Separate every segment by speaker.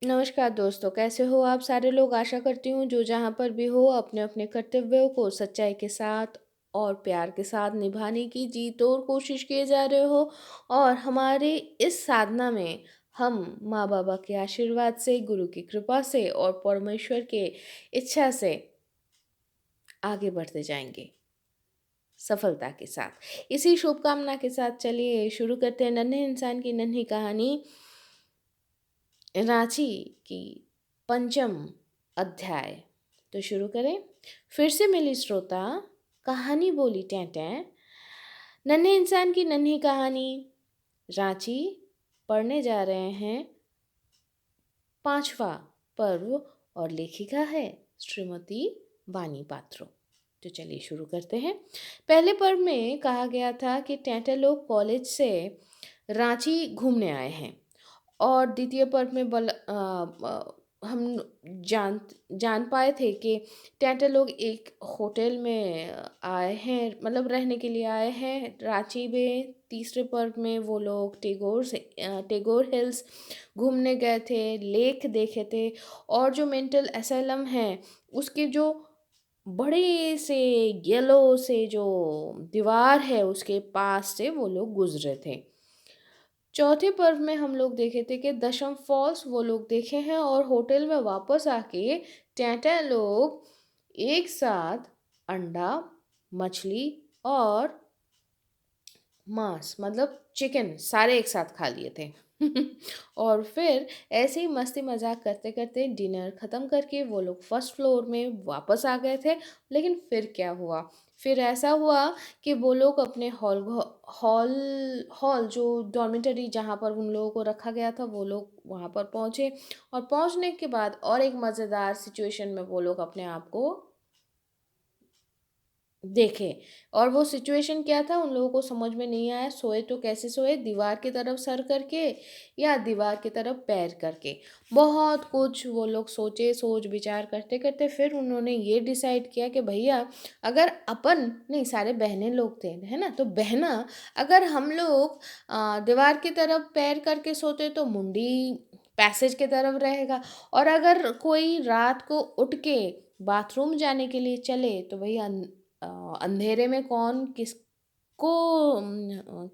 Speaker 1: नमस्कार दोस्तों, कैसे हो आप सारे लोग? आशा करती हूँ जो जहाँ पर भी हो अपने-अपने कर्तव्यों को सच्चाई के साथ और प्यार के साथ निभाने की जी तोड़ कोशिश किए जा रहे हो और हमारे इस साधना में हम माँ-बाबा के आशीर्वाद से, गुरु की कृपा से और परमेश्वर के इच्छा से आगे बढ़ते जाएँगे, सफलता के साथ। इसी शुभकामना के साथ चलिए शुरू करते हैं नन्हे इंसान की नन्ही कहानी। रांची की पंचम अध्याय। तो शुरू करें। फिर से मिली श्रोता, कहानी बोली टें टें। नन्हे इंसान की नन्ही कहानी। रांची पढ़ने जा रहे हैं 5वां पर्व और लेखिका है श्रीमती बानी पात्रो। तो चलिए शुरू करते हैं। पहले पर्व में कहा गया था कि टेंटे लोग कॉलेज से रांची घूमने आए हैं और द्वितीय पर्व में हम जान जान पाए थे कि टेंटे लोग एक होटल में आए हैं, मतलब रहने के लिए आए हैं रांची में। तीसरे पर्व में वो लोग टेगोर हिल्स घूमने गए थे, लेक देखे थे और जो मेंटल असाइलम है उसके जो बड़े से येलो से जो दीवार है उसके पास से वो लोग गुजरे थे। चौथे पर्व में हम लोग देखे थे कि दशम फॉल्स वो लोग देखे हैं और होटल में वापस आके टैटा लोग एक साथ अंडा, मछली और मांस मतलब चिकन सारे एक साथ खा लिए थे। और फिर ऐसे ही मस्ती मजाक करते करते डिनर ख़त्म करके वो लोग फर्स्ट फ्लोर में वापस आ गए थे। लेकिन फिर क्या हुआ? फिर ऐसा हुआ कि वो लोग अपने हॉल हॉल जो डॉर्मेटरी जहाँ पर उन लोगों को रखा गया था वो लोग वहाँ पर पहुँचे और पहुँचने के बाद और एक मज़ेदार सिचुएशन में वो लोग अपने आप को देखे। और वो सिचुएशन क्या था उन लोगों को समझ में नहीं आया। सोए तो कैसे सोए, दीवार की तरफ सर करके या दीवार की तरफ पैर करके। बहुत कुछ वो लोग सोचे, सोच विचार करते करते फिर उन्होंने ये डिसाइड किया कि भैया अगर अपन नहीं, सारे बहनें लोग थे है ना, तो बहना अगर हम लोग दीवार की तरफ पैर करके सोते तो मुंडी पैसेज की तरफ रहेगा और अगर कोई रात को उठ के बाथरूम जाने के लिए चले तो भैया अ, अंधेरे में कौन किसको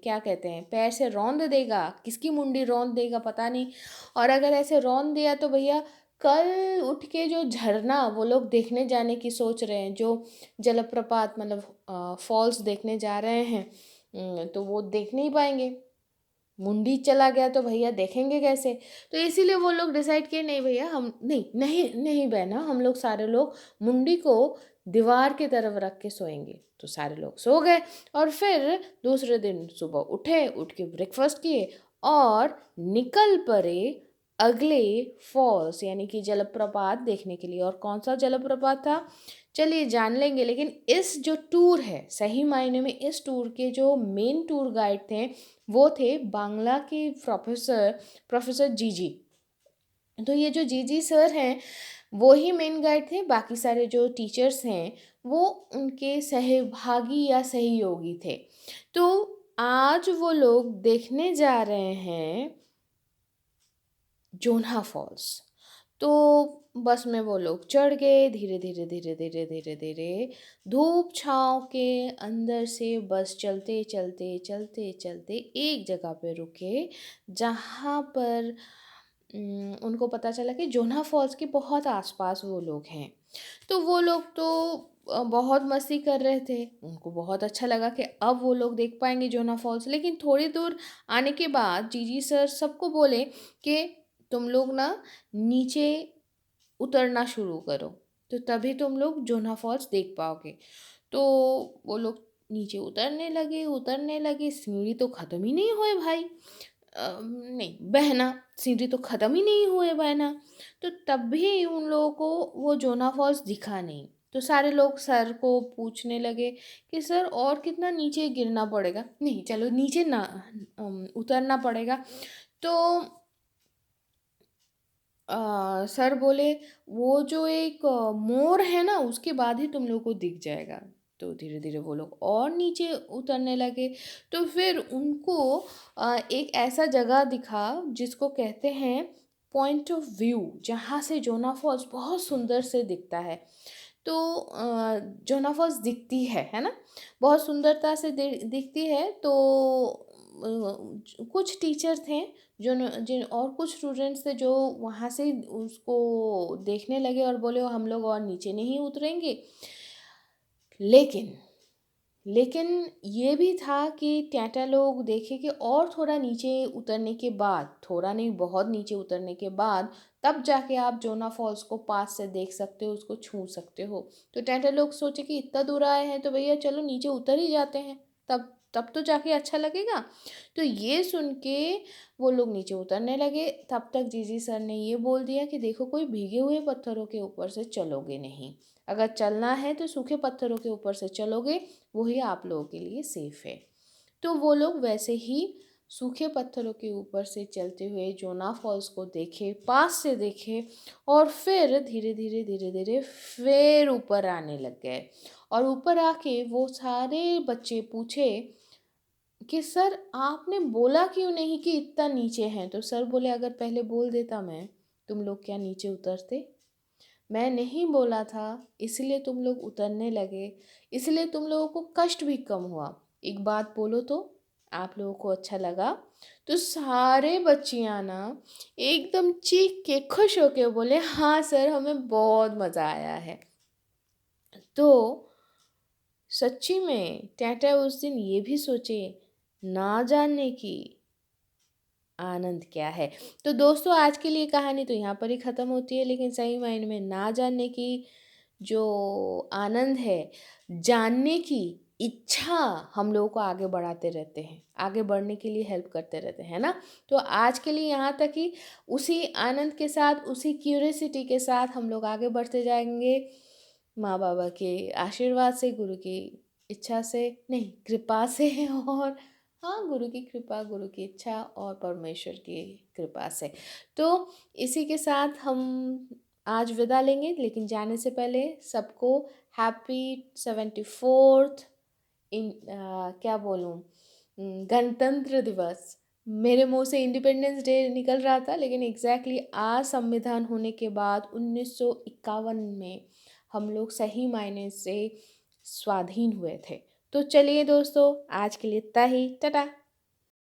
Speaker 1: क्या कहते हैं पैर से रौंद देगा, किसकी मुंडी रौंद देगा पता नहीं। और अगर ऐसे रौंद दिया तो भैया कल उठ के जो झरना वो लोग देखने जाने की सोच रहे हैं, जो जलप्रपात मतलब फॉल्स देखने जा रहे हैं, तो वो देख नहीं पाएंगे। मुंडी चला गया तो भैया देखेंगे कैसे? तो इसीलिए वो लोग डिसाइड किए नहीं भैया हम नहीं नहीं नहीं बहना, हम लोग सारे लोग मुंडी को दीवार की तरफ रख के सोएंगे। तो सारे लोग सो गए और फिर दूसरे दिन सुबह उठे, उठ के ब्रेकफास्ट किए और निकल पड़े अगले फॉल्स यानी कि जलप्रपात देखने के लिए। और कौन सा जलप्रपात था चलिए जान लेंगे। लेकिन इस जो टूर है, सही मायने में इस टूर के जो मेन टूर गाइड थे वो थे बांग्ला के प्रोफेसर प्रोफेसर जीजी। तो ये जो जीजी सर हैं वो ही मेन गाइड थे, बाकी सारे जो टीचर्स हैं वो उनके सहभागी या सहयोगी थे। तो आज वो लोग देखने जा रहे हैं जोन्हा फॉल्स। तो बस में वो लोग चढ़ गए, धीरे धीरे धीरे धीरे धीरे धीरे धूप छाँव के अंदर से बस चलते चलते चलते चलते एक जगह पे रुके जहाँ पर उनको पता चला कि जोन्हा फॉल्स के बहुत आसपास वो लोग हैं। तो वो लोग तो बहुत मस्ती कर रहे थे, उनको बहुत अच्छा लगा कि अब वो लोग देख पाएंगे जोन्हा फॉल्स। लेकिन थोड़ी दूर आने के बाद जीजी सर सबको बोले कि तुम लोग ना नीचे उतरना शुरू करो, तो तभी तुम लोग जोन्हा फॉल्स देख पाओगे। तो वो लोग नीचे उतरने लगे, सीढ़ी तो ख़त्म ही नहीं हुए भाई। नहीं बहना, सीढ़ी तो ख़त्म ही नहीं हुए बहना। तो तब भी उन लोगों को वो जोना फॉल्स दिखा नहीं। तो सारे लोग सर को पूछने लगे कि सर और कितना नीचे गिरना पड़ेगा? नहीं चलो नीचे ना उतरना पड़ेगा। तो सर बोले वो जो एक मोर है ना उसके बाद ही तुम लोग को दिख जाएगा। तो धीरे धीरे वो लोग और नीचे उतरने लगे। तो फिर उनको एक ऐसा जगह दिखा जिसको कहते हैं पॉइंट ऑफ व्यू जहाँ से जोना फॉल्स बहुत सुंदर से दिखता है। तो जोना फॉल्स दिखती है ना? बहुत सुंदरता से दिखती है। तो कुछ टीचर थे जो न जिन और कुछ स्टूडेंट्स थे जो वहाँ से उसको देखने लगे और बोले हम लोग और नीचे नहीं उतरेंगे। लेकिन लेकिन ये भी था कि टाटा लोग देखे कि और थोड़ा नीचे उतरने के बाद, थोड़ा नहीं बहुत नीचे उतरने के बाद, तब जाके आप जोना फॉल्स को पास से देख सकते हो, उसको छू सकते हो। तो टाटा लोग सोचे कि इतना दूर आए हैं तो भैया चलो नीचे उतर ही जाते हैं, तब तब तो जाके अच्छा लगेगा। तो ये सुन के वो लोग नीचे उतरने लगे। तब तक जीजी सर ने ये बोल दिया कि देखो कोई भीगे हुए पत्थरों के ऊपर से चलोगे नहीं, अगर चलना है तो सूखे पत्थरों के ऊपर से चलोगे, वही आप लोगों के लिए सेफ है। तो वो लोग वैसे ही सूखे पत्थरों के ऊपर से चलते हुए जोना फॉल्स को देखे, पास से देखे, और फिर धीरे धीरे धीरे धीरे फिर ऊपर आने लग गए। और ऊपर आके वो सारे बच्चे पूछे कि सर आपने बोला क्यों नहीं कि इतना नीचे हैं? तो सर बोले अगर पहले बोल देता मैं, तुम लोग क्या नीचे उतरते? मैं नहीं बोला था, इसलिए तुम लोग उतरने लगे, इसलिए तुम लोगों को कष्ट भी कम हुआ। एक बात बोलो तो आप लोगों को अच्छा लगा? तो सारे बच्चियां ना एकदम चीख के खुश होके बोले हाँ सर हमें बहुत मज़ा आया है। तो सच्ची में टाटा उस दिन ये भी सोचे, ना जानने की आनंद क्या है। तो दोस्तों आज के लिए कहानी तो यहाँ पर ही ख़त्म होती है, लेकिन सही मायने में ना जानने की जो आनंद है, जानने की इच्छा हम लोगों को आगे बढ़ाते रहते हैं, आगे बढ़ने के लिए हेल्प करते रहते हैं ना। तो आज के लिए यहाँ तक ही, उसी आनंद के साथ, उसी क्यूरियसिटी के साथ हम लोग आगे बढ़ते जाएंगे, माँ बाबा के आशीर्वाद से, गुरु की इच्छा से नहीं कृपा से और हाँ गुरु की कृपा, गुरु की इच्छा और परमेश्वर की कृपा से। तो इसी के साथ हम आज विदा लेंगे, लेकिन जाने से पहले सबको हैप्पी 74th क्या बोलूँ, गणतंत्र दिवस। मेरे मुंह से इंडिपेंडेंस डे निकल रहा था, लेकिन एग्जैक्टली आज संविधान होने के बाद 1951 में हम लोग सही मायने से स्वाधीन हुए थे। तो चलिए दोस्तों आज के लिए इतना ही, टाटा।